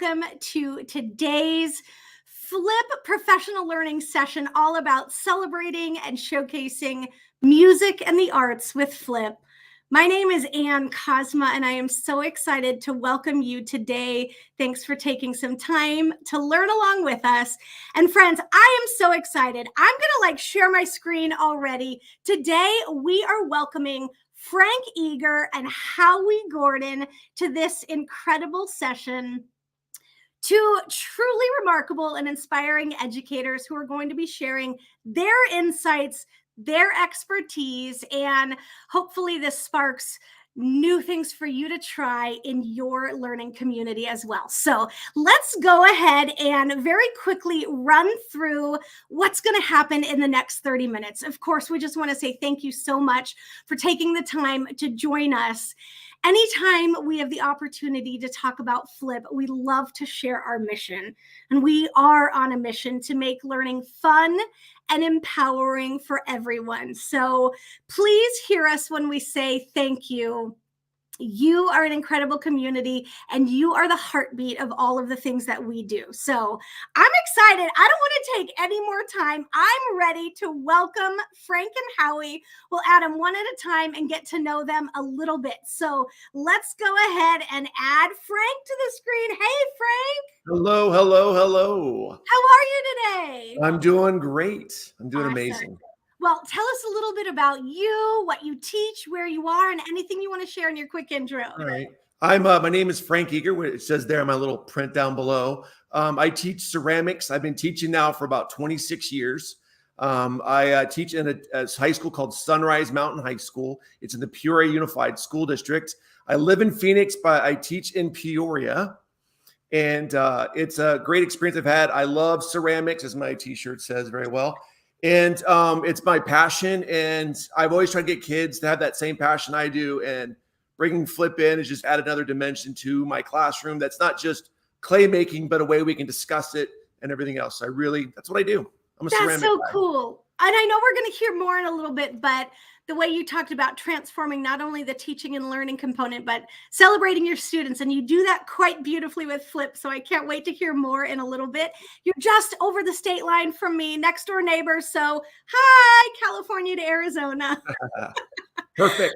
welcome to today's Flip Professional Learning session, all about celebrating and showcasing music and the arts with Flip. My name is Ann Cosma, and I am so excited to welcome you today. Thanks for taking some time to learn along with us. And friends, I am so excited. I'm going to share my screen already. Today, we are welcoming Frank Eager and Howie Gordon to this incredible session. Two truly remarkable and inspiring educators who are going to be sharing their insights, their expertise, and hopefully this sparks new things for you to try in your learning community as well. So let's go ahead and very quickly run through what's going to happen in the next 30 minutes. Of course, we just want to say thank you so much for taking the time to join us. Anytime we have the opportunity to talk about Flip, we love to share our mission. And we are on a mission to make learning fun and empowering for everyone. So please hear us when we say thank you. You are an incredible community, and you are the heartbeat of all of the things that we do. So I'm excited. I don't want to take any more time. I'm ready to welcome Frank and Howie. We'll add them one at a time and get to know them a little bit. So let's go ahead and add Frank to the screen. Hey, Frank. Hello, hello, hello. How are you today? I'm doing great. I'm doing Awesome. amazing. Well, tell us a little bit about you, what you teach, where you are, and anything you want to share in your quick intro. All right. My name is Frank Eager. It says there in my little print down below. I teach ceramics. I've been teaching now for about 26 years. I teach in a high school called Sunrise Mountain High School. It's in the Peoria Unified School District. I live in Phoenix, but I teach in Peoria. And it's a great experience I've had. I love ceramics, as my t-shirt says very well. And it's my passion. And I've always tried to get kids to have that same passion I do. And bringing Flip in is just add another dimension to my classroom. That's not just clay making, but a way we can discuss it and everything else. That's what I do. I'm a ceramic That's so guy. cool. And I know we're going to hear more in a little bit, but the way you talked about transforming not only the teaching and learning component, but celebrating your students. And you do that quite beautifully with Flip. So I can't wait to hear more in a little bit. You're just over the state line from me, next door neighbors. So hi, California to Arizona. Perfect.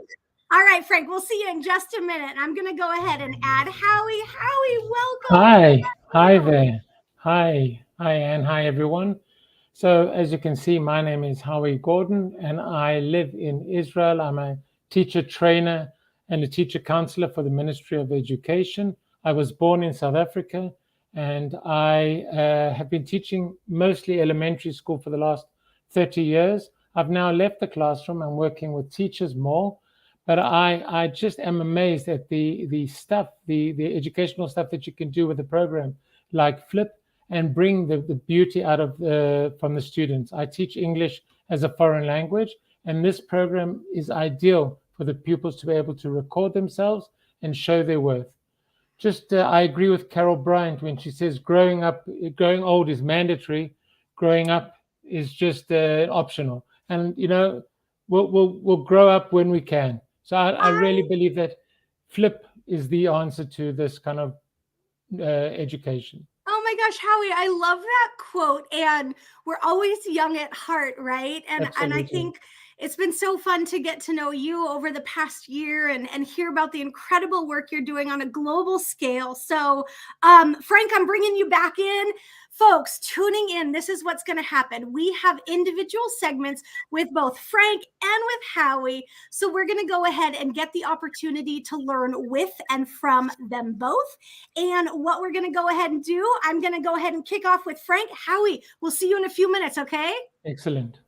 All right, Frank, we'll see you in just a minute. I'm going to go ahead and add Howie. Howie, welcome. Hi there. Hi, Ann. Hi, everyone. So as you can see, my name is Howie Gordon, and I live in Israel. I'm a teacher trainer and a teacher counselor for the Ministry of Education. I was born in South Africa, and I have been teaching mostly elementary school for the last 30 years. I've now left the classroom. I'm working with teachers more, but I just am amazed at the stuff, the educational stuff that you can do with a program like Flip, and bring the beauty out of from the students. I teach English as a foreign language, and this program is ideal for the pupils to be able to record themselves and show their worth. I agree with Carol Bryant when she says growing old is mandatory, growing up is just optional. And we'll grow up when we can. So I really believe that Flip is the answer to this kind of education. Oh my gosh, Howie, I love that quote. And we're always young at heart, right? And I think it's been so fun to get to know you over the past year and hear about the incredible work you're doing on a global scale. So, Frank, I'm bringing you back in. Folks, tuning in, this is what's going to happen. We have individual segments with both Frank and with Howie. So we're going to go ahead and get the opportunity to learn with and from them both. And what we're going to go ahead and do, I'm going to go ahead and kick off with Frank. Howie, we'll see you in a few minutes, okay? Excellent.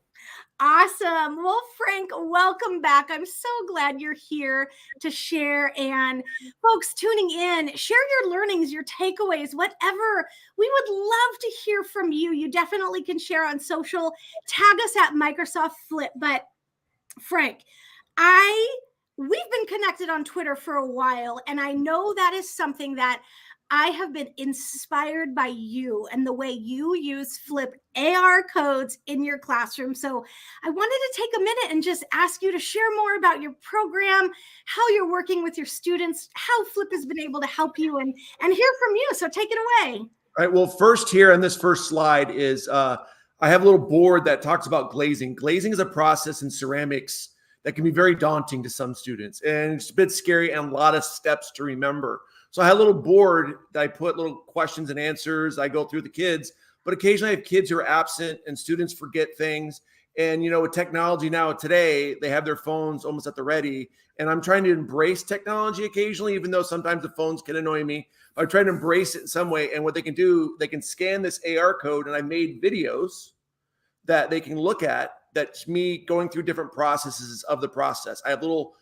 Awesome. Well, Frank, welcome back. I'm so glad you're here to share. And folks tuning in, share your learnings, your takeaways, whatever. We would love to hear from you. You definitely can share on social. Tag us at Microsoft Flip. But Frank, we've been connected on Twitter for a while, and I know that is something that I have been inspired by you and the way you use Flip AR codes in your classroom. So I wanted to take a minute and just ask you to share more about your program, how you're working with your students, how Flip has been able to help you, and hear from you. So take it away. All right. Well, first here on this first slide is I have a little board that talks about glazing. Glazing is a process in ceramics that can be very daunting to some students, and it's a bit scary and a lot of steps to remember. So I had a little board that I put little questions and answers. I go through the kids, but occasionally I have kids who are absent and students forget things. And, you know, with technology now today, they have their phones almost at the ready. And I'm trying to embrace technology occasionally, even though sometimes the phones can annoy me. I'm trying to embrace it in some way. And what they can do, they can scan this AR code, and I made videos that they can look at. That's me going through different processes of the process. I have little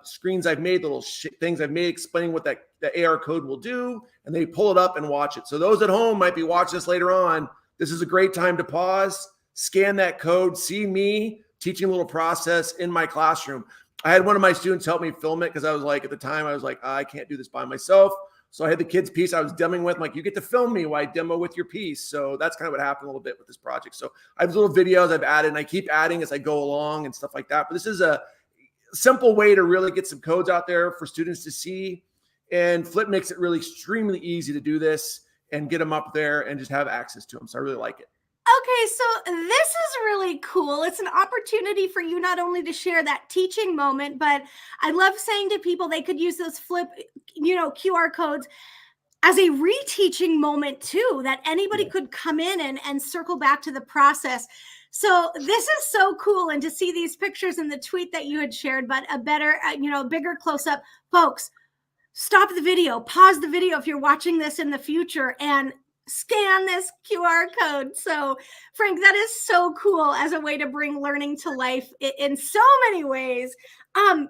screens I've made, little things I've made explaining what the AR code will do, and they pull it up and watch it. So those at home might be watching this later on. This is a great time to pause, scan that code, see me teaching a little process in my classroom. I had one of my students help me film it because I was like, at the time, I was like, I can't do this by myself. So I had the kids' piece I was demoing with. I'm like, you get to film me while I demo with your piece. So that's kind of what happened a little bit with this project. So I have little videos I've added, and I keep adding as I go along and stuff like that. But this is a simple way to really get some codes out there for students to see. And Flip makes it really extremely easy to do this and get them up there and just have access to them. So I really like it. Okay, so this is really cool. It's an opportunity for you not only to share that teaching moment, but I love saying to people they could use those Flip, QR codes as a reteaching moment too, that anybody could come in and circle back to the process. So this is so cool. And to see these pictures in the tweet that you had shared, but a better, bigger close up, folks, stop the video, pause the video if you're watching this in the future, and scan this QR code. So Frank, that is so cool as a way to bring learning to life in so many ways.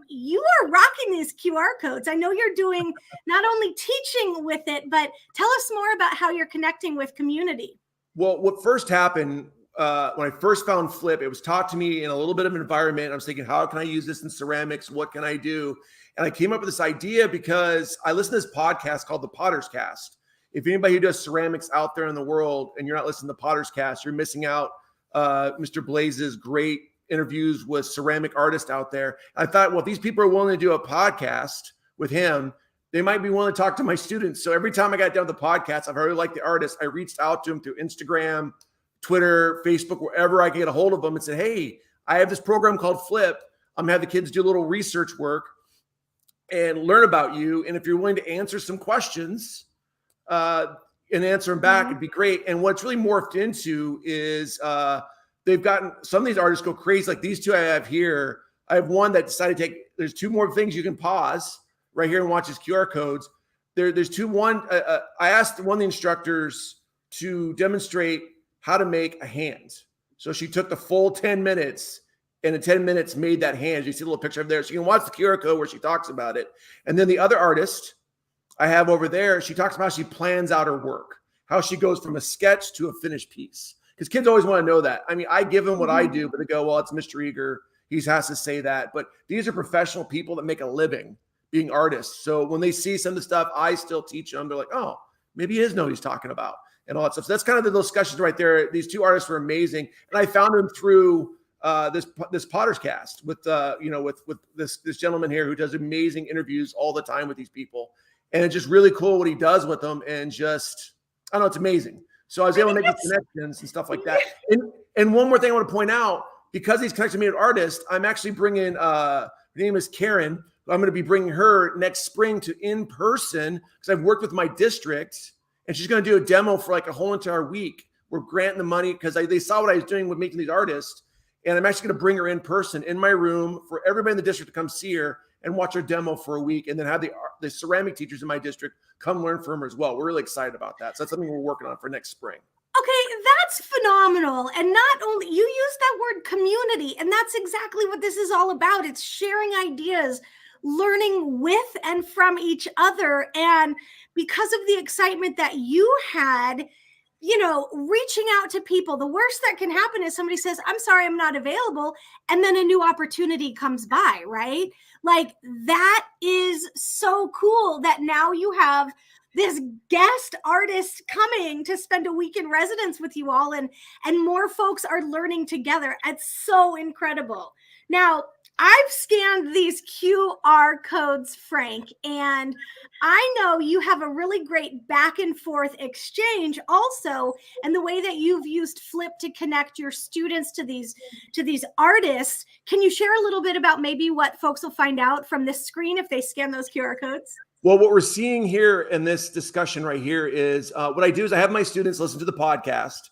You are rocking these QR codes. I know you're doing not only teaching with it, but tell us more about how you're connecting with community. Well, what first happened when I first found Flip, it was taught to me in a little bit of an environment. I was thinking, how can I use this in ceramics? What can I do? And I came up with this idea because I listened to this podcast called the Potter's Cast. If anybody who does ceramics out there in the world and you're not listening to the Potter's Cast, you're missing out. Mr. Blaze's great interviews with ceramic artists out there. I thought, well, if these people are willing to do a podcast with him, they might be willing to talk to my students. So every time I got done with the podcast, I've really liked the artist. I reached out to him through Instagram, Twitter, Facebook, wherever I could get a hold of them and said, hey, I have this program called Flip. I'm gonna have the kids do a little research work and learn about you. And if you're willing to answer some questions and answer them back, it'd be great. And what's really morphed into is they've gotten, some of these artists go crazy. Like these two I have here. I have one that decided to take, there's two more things you can pause right here and watch his QR codes. There's two, one, I asked one of the instructors to demonstrate how to make a hand. So she took the full 10 minutes and in 10 minutes made that hand. You see a little picture of there. So you can watch the QR code where she talks about it. And then the other artist I have over there, she talks about how she plans out her work, how she goes from a sketch to a finished piece. Because kids always want to know that. I mean, I give them what I do, but they go, well, it's Mr. Eager. He has to say that. But these are professional people that make a living being artists. So when they see some of the stuff I still teach them, they're like, oh, maybe he does know what he's talking about and all that stuff. So that's kind of the discussions right there. These two artists were amazing. And I found them through this Potter's Cast with this gentleman here who does amazing interviews all the time with these people. And it's just really cool what he does with them. And just, I don't know, it's amazing. So I was able to make these connections and stuff like that. And one more thing I want to point out, because he's connected me to an artist, I'm actually bringing, her name is Karen. I'm going to be bringing her next spring to in person because I've worked with my district, and she's going to do a demo for like a whole entire week. We're granting the money because they saw what I was doing with making these artists. And I'm actually going to bring her in person in my room for everybody in the district to come see her and watch her demo for a week, and then have the ceramic teachers in my district come learn from her as well. We're really excited about that. So that's something we're working on for next spring. Okay, that's phenomenal. And not only, you use that word community, and that's exactly what this is all about. It's sharing ideas, learning with and from each other. And because of the excitement that you had, reaching out to people, the worst that can happen is somebody says, I'm sorry, I'm not available. And then a new opportunity comes by, right? Like that is so cool that now you have this guest artist coming to spend a week in residence with you all, and more folks are learning together. It's so incredible. Now, I've scanned these QR codes, Frank, and I know you have a really great back and forth exchange also, and the way that you've used Flip to connect your students to these artists. Can you share a little bit about maybe what folks will find out from this screen if they scan those QR codes? Well, what we're seeing here in this discussion right here is what I do is I have my students listen to the podcast.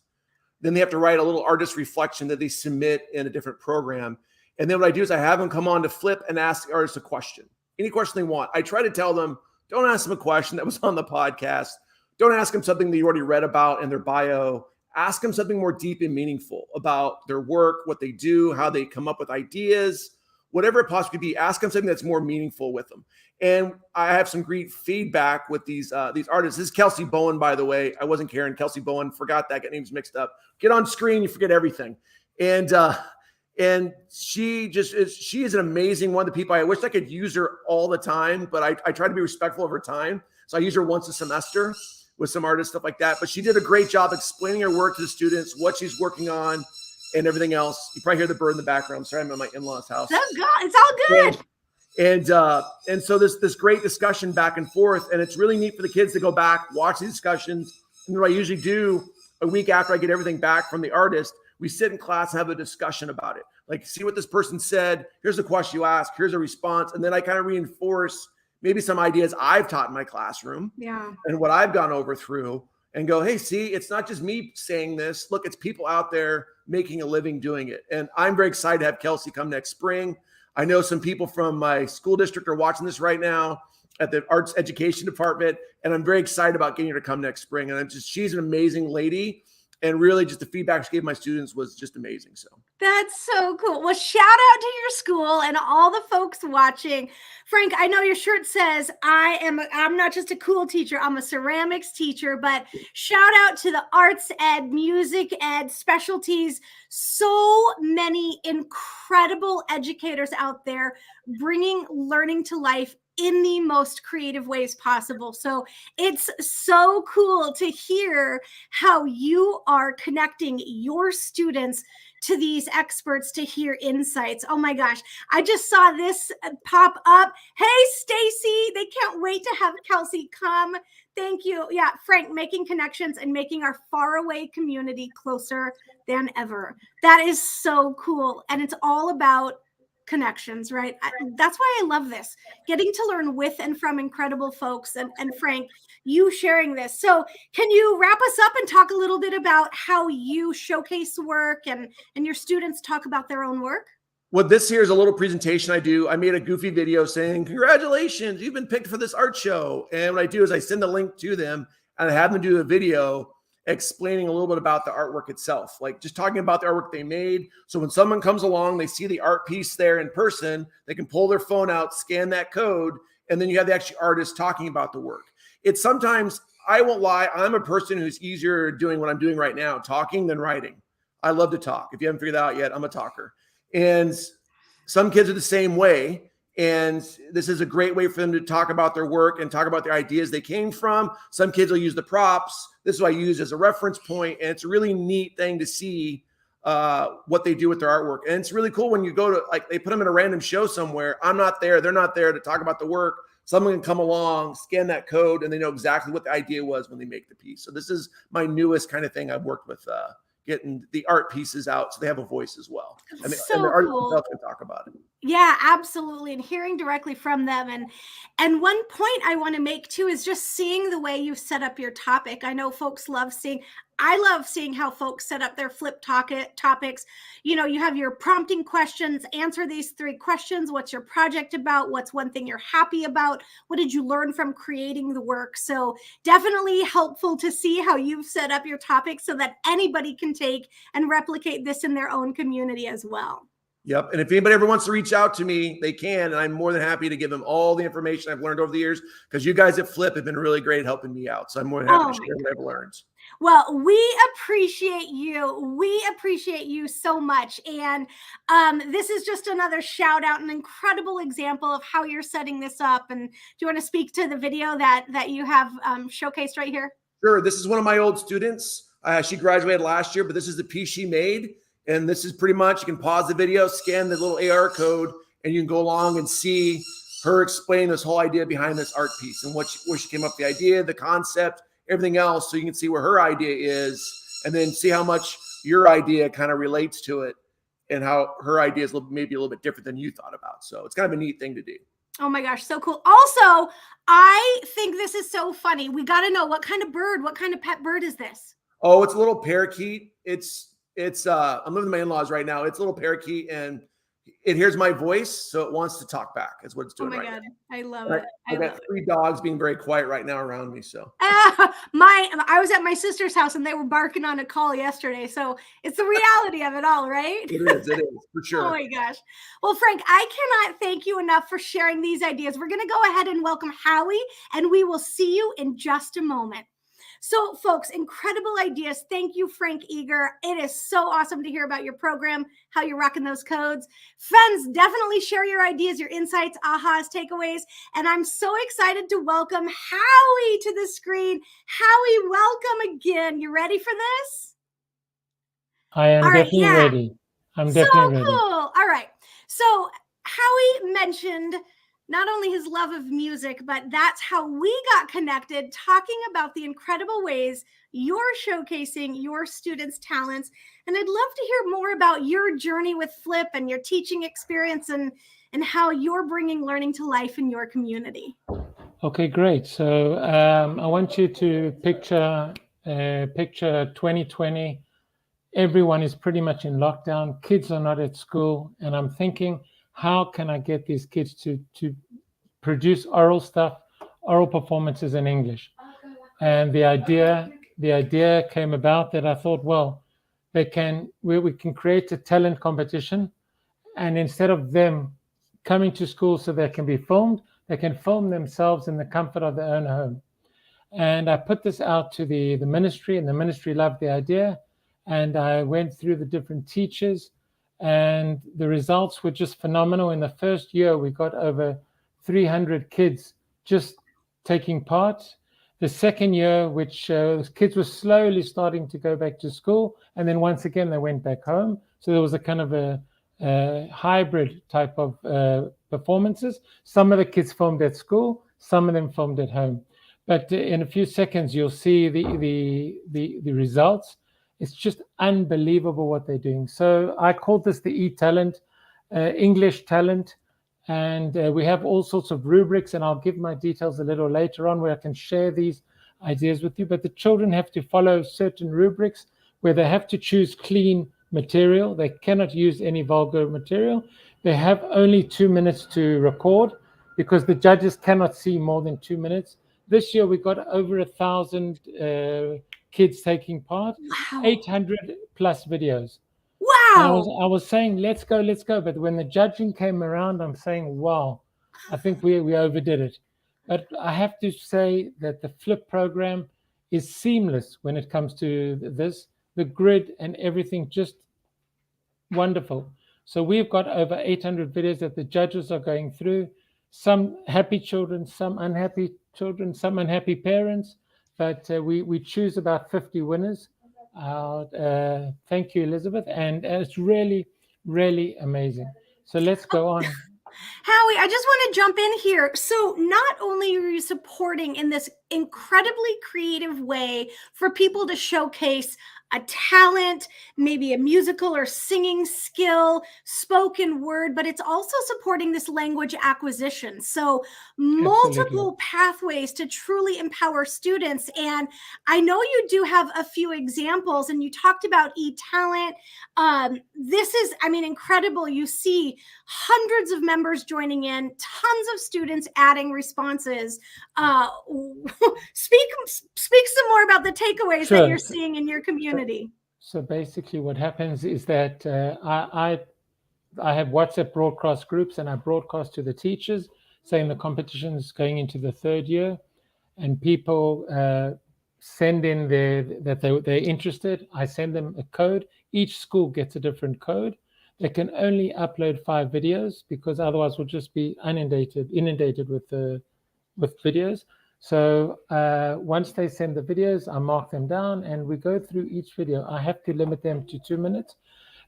Then they have to write a little artist reflection that they submit in a different program. And then what I do is I have them come on to Flip and ask the artist a question, any question they want. I try to tell them, don't ask them a question that was on the podcast. Don't ask them something that you already read about in their bio. Ask them something more deep and meaningful about their work, what they do, how they come up with ideas, whatever it possibly be. Ask them something that's more meaningful with them. And I have some great feedback with these artists. This is Kelsey Bowen, by the way. I wasn't Karen. Kelsey Bowen. Forgot that. Got names mixed up. Get on screen, you forget everything. And she is an amazing one of the people. I wish I could use her all the time, but I try to be respectful of her time. So I use her once a semester with some artists, stuff like that. But she did a great job explaining her work to the students, what she's working on, and everything else. You probably hear the bird in the background. Sorry, I'm at my in-laws' house. It's all good. And so this great discussion back and forth, and it's really neat for the kids to go back, watch these discussions. And what I usually do a week after I get everything back from the artist, we sit in class and have a discussion about it. Like, see what this person said. Here's the question you ask. Here's a response. And then I kind of reinforce maybe some ideas I've taught in my classroom and what I've gone over through and go, hey, see, it's not just me saying this. Look, it's people out there making a living doing it. And I'm very excited to have Kelsey come next spring. I know some people from my school district are watching this right now at the arts education department. And I'm very excited about getting her to come next spring. And she's an amazing lady. And really just the feedback she gave my students was just amazing. So that's so cool. Well, shout out to your school and all the folks watching. Frank, I know your shirt says I'm not just a cool teacher, I'm a ceramics teacher, but shout out to the arts ed, music ed specialties. So many incredible educators out there bringing learning to life in the most creative ways possible. So it's so cool to hear how you are connecting your students to these experts to hear insights. Oh my gosh, I just saw this pop up. Hey, Stacy, they can't wait to have Kelsey come. Thank you. Yeah, Frank, making connections and making our faraway community closer than ever. That is so cool. And it's all about connections, right? That's why I love this, getting to learn with and from incredible folks. And Frank, you sharing this. So can you wrap us up and talk a little bit about how you showcase work and your students talk about their own work? Well, this here is a little presentation I do. I made a goofy video saying, congratulations, you've been picked for this art show. And what I do is I send the link to them and I have them do a video explaining a little bit about the artwork itself, like just talking about the artwork they made. So when someone comes along, they see the art piece there in person, they can pull their phone out, scan that code, and then you have the actual artist talking about the work. It's sometimes, I won't lie, I'm a person who's easier doing what I'm doing right now, talking than writing. I love to talk. If you haven't figured that out yet, I'm a talker. And some kids are the same way. And this is a great way for them to talk about their work and talk about their ideas they came from. Some kids will use the props. This is what I use as a reference point. And it's a really neat thing to see what they do with their artwork. And it's really cool when you go to, like, they put them in a random show somewhere. I'm not there. They're not there to talk about the work. Someone can come along, scan that code, and they know exactly what the idea was when they make the piece. So this is my newest kind of thing I've worked with, getting the art pieces out so they have a voice as well. And the artists themselves can talk about it. Yeah, absolutely. And hearing directly from them. And one point I want to make too is just seeing the way you set up your topic. I know folks love seeing, I love seeing how folks set up their flip topics. You know, you have your prompting questions, answer these 3 questions. What's your project about? What's one thing you're happy about? What did you learn from creating the work? So definitely helpful to see how you've set up your topic so that anybody can take and replicate this in their own community as well. Yep. And if anybody ever wants to reach out to me, they can. And I'm more than happy to give them all the information I've learned over the years, because you guys at Flip have been really great helping me out. So I'm more than happy to share what I've learned. Well, we appreciate you. We appreciate you so much. And this is just another shout out, an incredible example of how you're setting this up. And do you want to speak to the video that you have showcased right here? Sure. This is one of my old students. She graduated last year, but this is the piece she made. And this is pretty much, you can pause the video, scan the little AR code, and you can go along and see her explain this whole idea behind this art piece and where she came up with the idea, the concept, everything else. So you can see where her idea is and then see how much your idea kind of relates to it and how her idea is maybe a little bit different than you thought about. So it's kind of a neat thing to do. Oh my gosh, so cool. Also, I think this is so funny. We got to know what kind of pet bird is this? Oh, it's a little parakeet. It's I'm living with my in-laws right now. It's a little parakeet and it hears my voice, so it wants to talk back. Is what it's doing right now. Oh my God, I love it. I got 3 dogs being very quiet right now around me. So I was at my sister's house and they were barking on a call yesterday. So it's the reality of it all, right? It is for sure. Oh my gosh. Well, Frank, I cannot thank you enough for sharing these ideas. We're going to go ahead and welcome Howie, and we will see you in just a moment. So, folks, incredible ideas. Thank you, Frank Eager. It is so awesome to hear about your program, how you're rocking those codes. Friends, definitely share your ideas, your insights, ahas, takeaways. And I'm so excited to welcome Howie to the screen. Howie, welcome again. You ready for this? I am definitely ready. I'm definitely ready. So cool. All right. So Howie mentioned not only his love of music, but that's how we got connected, talking about the incredible ways you're showcasing your students' talents. And I'd love to hear more about your journey with Flip and your teaching experience and how you're bringing learning to life in your community. Okay, great. So I want you to picture 2020. Everyone is pretty much in lockdown. Kids are not at school. And I'm thinking, how can I get these kids to produce oral performances in English? And the idea came about that I thought, well, we can create a talent competition, and instead of them coming to school so they can be filmed, they can film themselves in the comfort of their own home. And I put this out to the ministry, and the ministry loved the idea. And I went through the different teachers, and the results were just phenomenal. In the first year, we got over 300 kids just taking part. The second year, which kids were slowly starting to go back to school, and then once again, they went back home. So there was a kind of a hybrid type of performances. Some of the kids filmed at school, some of them filmed at home. But in a few seconds, you'll see the results. It's just unbelievable what they're doing. So I called this the E-Talent, English Talent. And we have all sorts of rubrics, and I'll give my details a little later on where I can share these ideas with you. But the children have to follow certain rubrics where they have to choose clean material. They cannot use any vulgar material. They have only 2 minutes to record because the judges cannot see more than 2 minutes. This year, we got over 1,000 kids taking part, wow. 800 plus videos. Wow. I was saying, let's go. But when the judging came around, I'm saying, wow, I think we overdid it. But I have to say that the Flip program is seamless when it comes to this. The grid and everything, just wonderful. So we've got over 800 videos that the judges are going through. Some happy children, some unhappy children, some unhappy parents. But we choose about 50 winners. Thank you, Elizabeth. And it's really, really amazing. So let's go on. Howie, I just want to jump in here. So not only are you supporting in this incredibly creative way for people to showcase a talent, maybe a musical or singing skill, spoken word, but it's also supporting this language acquisition. So multiple Absolutely. Pathways to truly empower students. And I know you do have a few examples, and you talked about E-Talent. This is, incredible. You see hundreds of members joining in, tons of students adding responses. Speak some more about the takeaways Sure. that you're seeing in your community. So basically what happens is that I have WhatsApp broadcast groups, and I broadcast to the teachers saying the competition is going into the 3rd year, and people send in they're interested. I send them a code. Each school gets a different code. They can only upload 5 videos because otherwise we'll just be inundated with videos. So once they send the videos, I mark them down and we go through each video. I have to limit them to 2 minutes,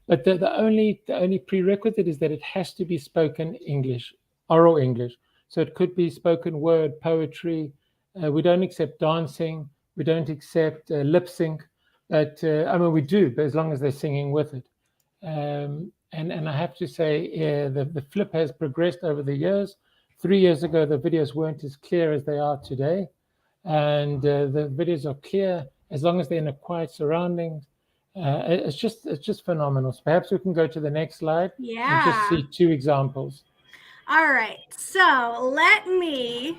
but the only prerequisite is that it has to be spoken English, oral English. So it could be spoken word, poetry. We don't accept dancing. We don't accept lip sync. But I mean, we do, but as long as they're singing with it. And I have to say, the Flip has progressed over the years. 3 years ago, the videos weren't as clear as they are today. And the videos are clear as long as they're in a quiet surroundings. It's just phenomenal. So perhaps we can go to the next slide and just see 2 examples. All right, so let me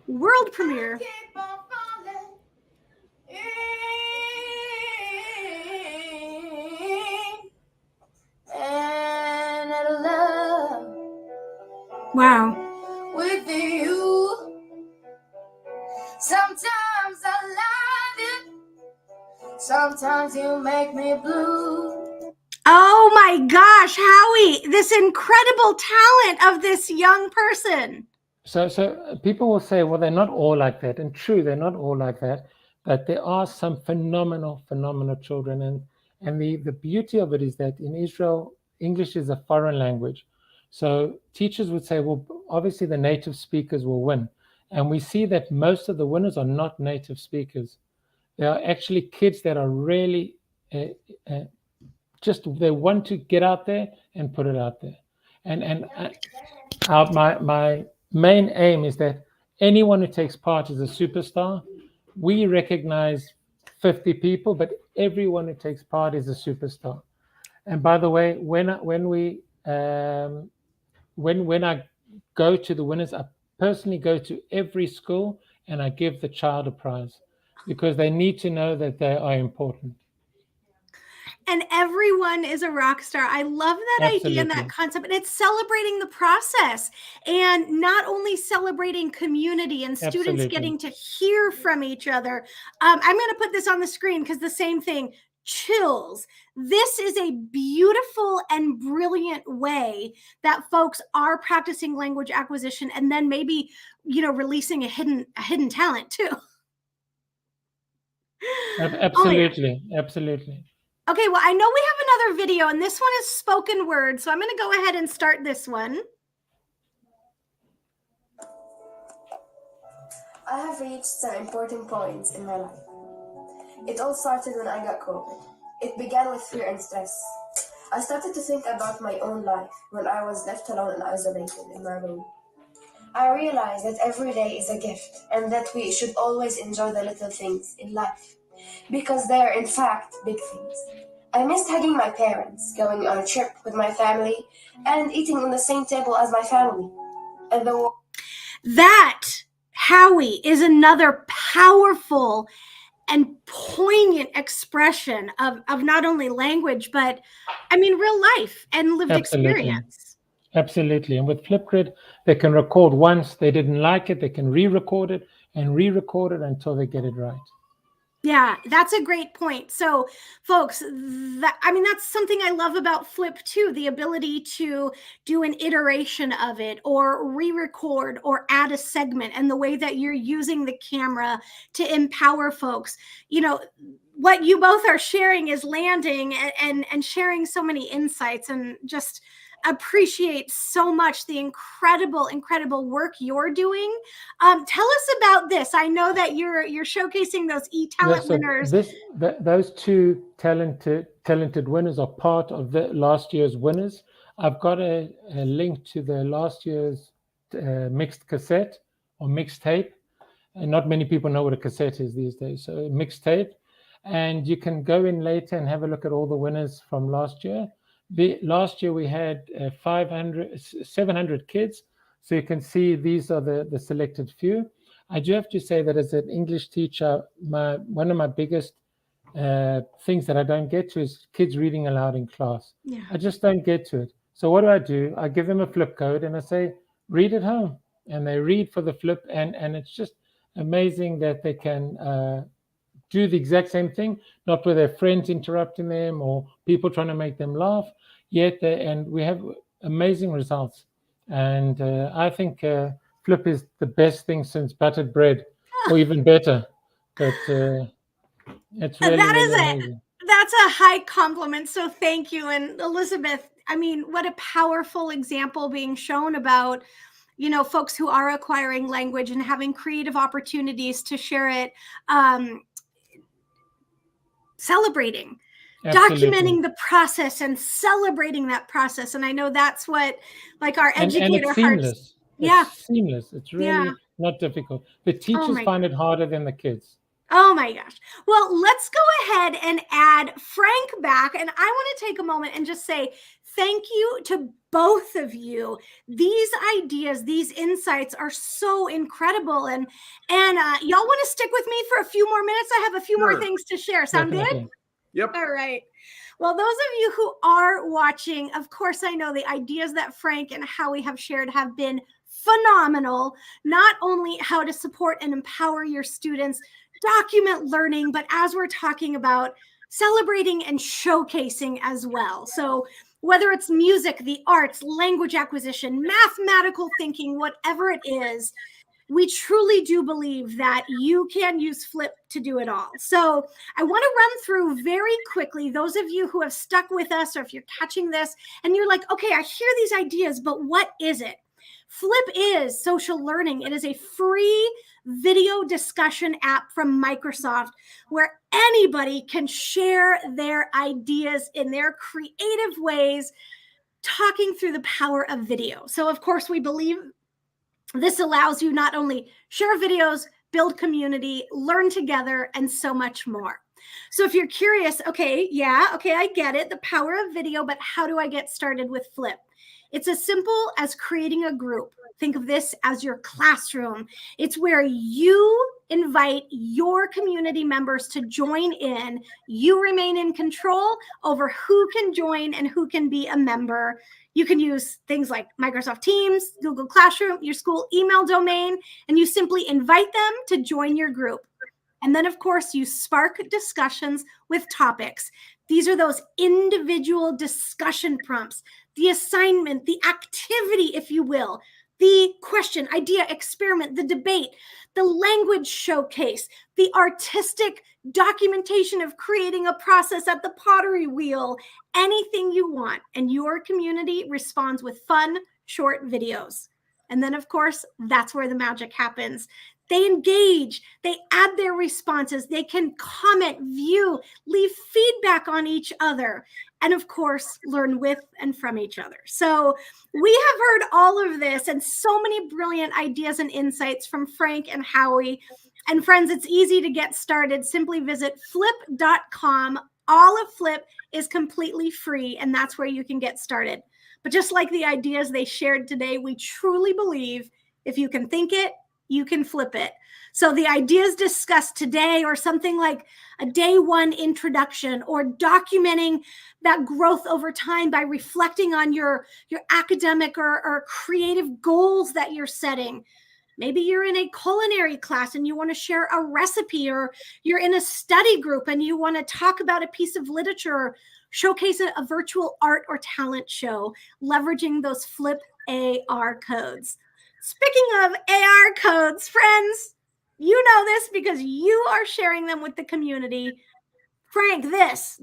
world premiere. And I love Wow. with you. Sometimes I love you. Sometimes you make me blue. Oh my gosh, Howie, this incredible talent of this young person. So people will say, well, they're not all like that. And true, they're not all like that. But there are some phenomenal children. And the beauty of it is that in Israel, English is a foreign language. So teachers would say, well, obviously the native speakers will win. And we see that most of the winners are not native speakers. They are actually kids that are really they want to get out there and put it out there. And my main aim is that anyone who takes part is a superstar. We recognize 50 people, but everyone who takes part is a superstar. And by the way, when I go to the winners, I personally go to every school and I give the child a prize because they need to know that they are important. And everyone is a rock star. I love that idea and that concept. And it's celebrating the process and not only celebrating community and students getting to hear from each other. I'm going to put this on the screen because the same thing, chills. This is a beautiful and brilliant way that folks are practicing language acquisition and then maybe, releasing a hidden talent too. Absolutely. Absolutely. Okay, well, I know we have another video, and this one is spoken word, so I'm going to go ahead and start this one. I have reached some important points in my life. It all started when I got COVID. It began with fear and stress. I started to think about my own life when I was left alone and isolated in my room. I realized that every day is a gift and that we should always enjoy the little things in life because they are in fact big things. I missed hugging my parents, going on a trip with my family, and eating on the same table as my family. And that, Howie, is another powerful and poignant expression of not only language, but real life and lived experience. Absolutely. And with Flipgrid, they can record once. They didn't like it. They can re-record it and re-record it until they get it right. Yeah, that's a great point. So, folks, that's something I love about Flip too, the ability to do an iteration of it or re-record or add a segment, and the way that you're using the camera to empower folks. What you both are sharing is landing and sharing so many insights, and just appreciate so much the incredible work you're doing. Tell us about this. I know that you're showcasing those eTalent winners. Those 2 talented winners are part of the last year's winners. I've got a link to the last year's mixed cassette or mixtape. And not many people know what a cassette is these days. So mixtape. And you can go in later and have a look at all the winners from last year. Last year we had 700 kids. So you can see these are the selected few. I do have to say that as an English teacher, one of my biggest things that I don't get to is kids reading aloud in class. Yeah. I just don't get to it. So what do? I give them a flip code and I say, read at home. And they read for the flip, and it's just amazing that they can do the exact same thing, not with their friends interrupting them or people trying to make them laugh. And we have amazing results. And I think Flip is the best thing since buttered bread, or even better. But it's really, That is really it. amazing. That's a high compliment. So thank you. And Elizabeth, I mean, what a powerful example being shown about, you know, folks who are acquiring language and having creative opportunities to share it, celebrating, Absolutely. documenting the process and celebrating that process. And I know that's what, like, our educator and it's hearts. seamless. Yeah. It's seamless. It's really Yeah. not difficult. The teachers my find it harder than the kids. Oh my gosh. Well, let's go ahead and add Frank back. And I want to take a moment and just say thank you to both of you. These ideas, these insights are so incredible. And y'all want to stick with me for a few more minutes? I have a few more Sure. things to share. Sound good? Definitely. Yep. All right. Well, those of you who are watching, of course, I know the ideas that Frank and Howie have shared have been phenomenal. Not only how to support and empower your students, document learning, but as we're talking about, celebrating and showcasing as well. So whether it's music, the arts, language acquisition, mathematical thinking, whatever it is, we truly do believe that you can use Flip to do it all. So I want to run through very quickly, those of you who have stuck with us, or if you're catching this and you're like, okay, I hear these ideas, but what is it? Flip is social learning. It is a free video discussion app from Microsoft where anybody can share their ideas in their creative ways, talking through the power of video. So of course, we believe this allows you not only share videos, build community, learn together, and so much more. So if you're curious, okay, I get it, the power of video, but how do I get started with Flip? It's as simple as creating a group. Think of this as your classroom. It's where you invite your community members to join in. You remain in control over who can join and who can be a member. You can use things like Microsoft Teams, Google Classroom, your school email domain, and you simply invite them to join your group. And then, of course, you spark discussions with topics. These are those individual discussion prompts, the assignment, the activity, if you will, the question, idea, experiment, the debate, the language showcase, the artistic documentation of creating a process at the pottery wheel, anything you want. And your community responds with fun, short videos. And then, of course, that's where the magic happens. They engage, they add their responses, they can comment, view, leave feedback on each other, and of course, learn with and from each other. So we have heard all of this and so many brilliant ideas and insights from Frank and Howie. And friends, it's easy to get started. Simply visit flip.com. All of Flip is completely free, and that's where you can get started. But just like the ideas they shared today, we truly believe if you can think it, you can flip it. So the ideas discussed today, or something like a day one introduction, or documenting that growth over time by reflecting on your academic or creative goals that you're setting. Maybe you're in a culinary class and you want to share a recipe, or you're in a study group and you want to talk about a piece of literature, or showcase a virtual art or talent show, leveraging those Flip AR codes. Speaking of AR codes, friends, you know this because you are sharing them with the community. Frank, this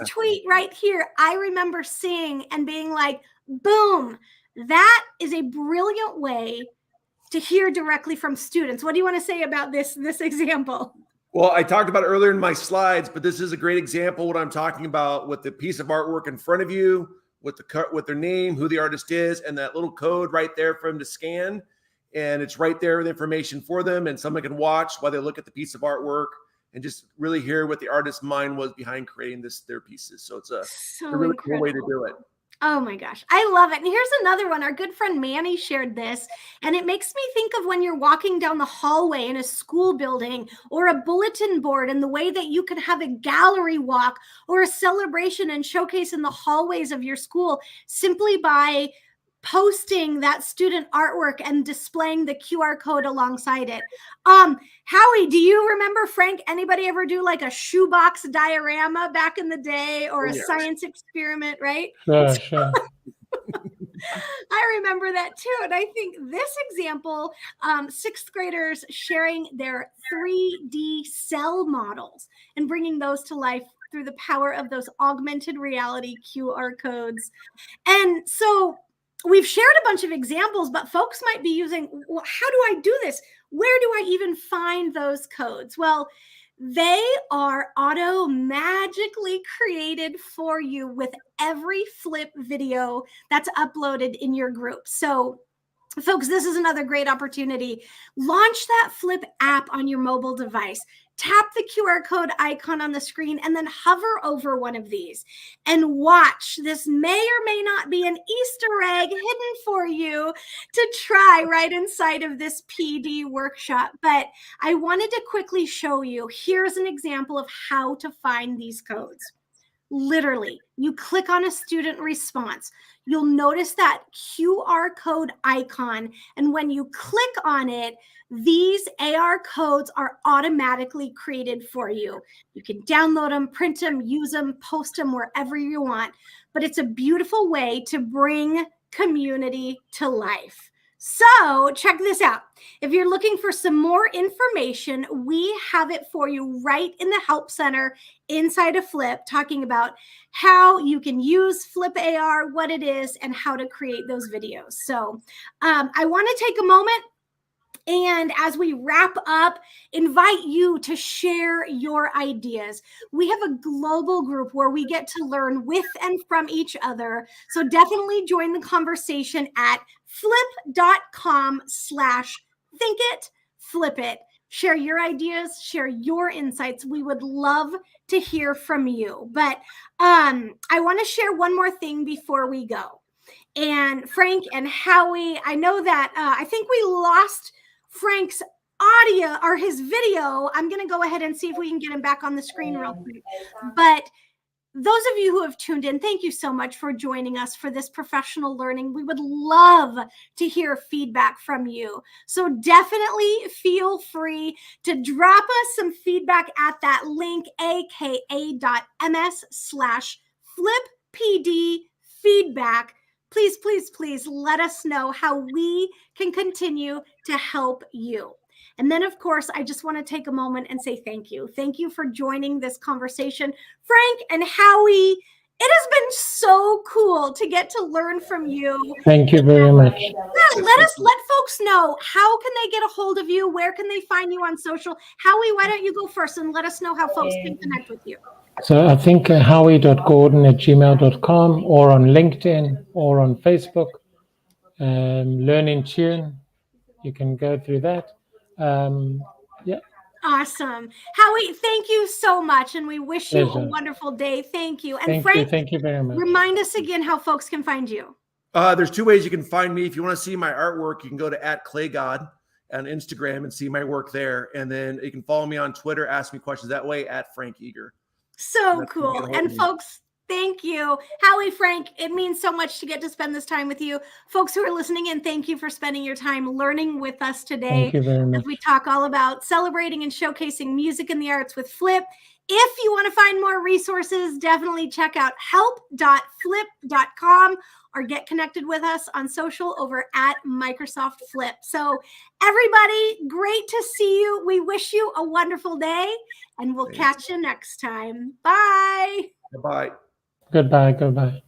tweet right here, I remember seeing and being like, boom, that is a brilliant way to hear directly from students. What do you want to say about this example? Well, I talked about it earlier in my slides, but this is a great example of what I'm talking about, with the piece of artwork in front of you, with their name, who the artist is, and that little code right there for them to scan. And it's right there with information for them, and someone can watch while they look at the piece of artwork and just really hear what the artist's mind was behind creating their pieces. So it's a really cool way to do it. Oh my gosh, I love it. And here's another one. Our good friend Manny shared this, and it makes me think of when you're walking down the hallway in a school building, or a bulletin board, and the way that you could have a gallery walk or a celebration and showcase in the hallways of your school simply by posting that student artwork and displaying the QR code alongside it. Howie, do you remember, Frank, anybody ever do like a shoebox diorama back in the day, or a science experiment, right? Sure. I remember that too. And I think this example, sixth graders sharing their 3D cell models and bringing those to life through the power of those augmented reality QR codes. And so we've shared a bunch of examples, but folks might be using, well, how do I do this? Where do I even find those codes? Well, they are auto-magically created for you with every Flip video that's uploaded in your group. So folks, this is another great opportunity. Launch that Flip app on your mobile device. Tap the QR code icon on the screen and then hover over one of these and watch. This may or may not be an Easter egg hidden for you to try right inside of this PD workshop. But I wanted to quickly show you, here's an example of how to find these codes. Literally, you click on a student response. You'll notice that QR code icon. And when you click on it, these AR codes are automatically created for you. You can download them, print them, use them, post them wherever you want. But it's a beautiful way to bring community to life. So check this out. If you're looking for some more information, we have it for you right in the Help Center inside of Flip, talking about how you can use Flip AR, what it is, and how to create those videos. So I want to take a moment, and as we wrap up, invite you to share your ideas. We have a global group where we get to learn with and from each other. So definitely join the conversation at flip.com/thinkitflipit. Share your ideas, share your insights. We would love to hear from you. But I want to share one more thing before we go. And Frank and Howie, I know that I think we lost Frank's audio or his video. I'm going to go ahead and see if we can get him back on the screen real quick. But those of you who have tuned in, thank you so much for joining us for this professional learning. We would love to hear feedback from you. So definitely feel free to drop us some feedback at that link, aka.ms/flippdfeedback. Please, please, please let us know how we can continue to help you. And then, of course, I just want to take a moment and say thank you. Thank you for joining this conversation. Frank and Howie, it has been so cool to get to learn from you. Thank you very much. Yeah, let folks know, how can they get a hold of you? Where can they find you on social? Howie, why don't you go first and let us know how folks can connect with you? So I think howie.gordon@gmail.com, or on LinkedIn, or on Facebook. Learn in Tune. You can go through that. Yeah. Awesome. Howie, thank you so much. And we wish you a wonderful day. Thank you. And Frank, thank you very much. Remind us again how folks can find you. There's two ways you can find me. If you want to see my artwork, you can go to @ClayGod on Instagram and see my work there. And then you can follow me on Twitter, ask me questions that way, @FrankEager. So cool. And folks, thank you. Howie, Frank, it means so much to get to spend this time with you. Folks who are listening in, thank you for spending your time learning with us today. Thank you very much. As we talk all about celebrating and showcasing music and the arts with Flip. If you want to find more resources, definitely check out help.flip.com or get connected with us on social over @Microsoft Flip. So everybody, great to see you. We wish you a wonderful day, and we'll catch you next time. Bye. Bye. Goodbye.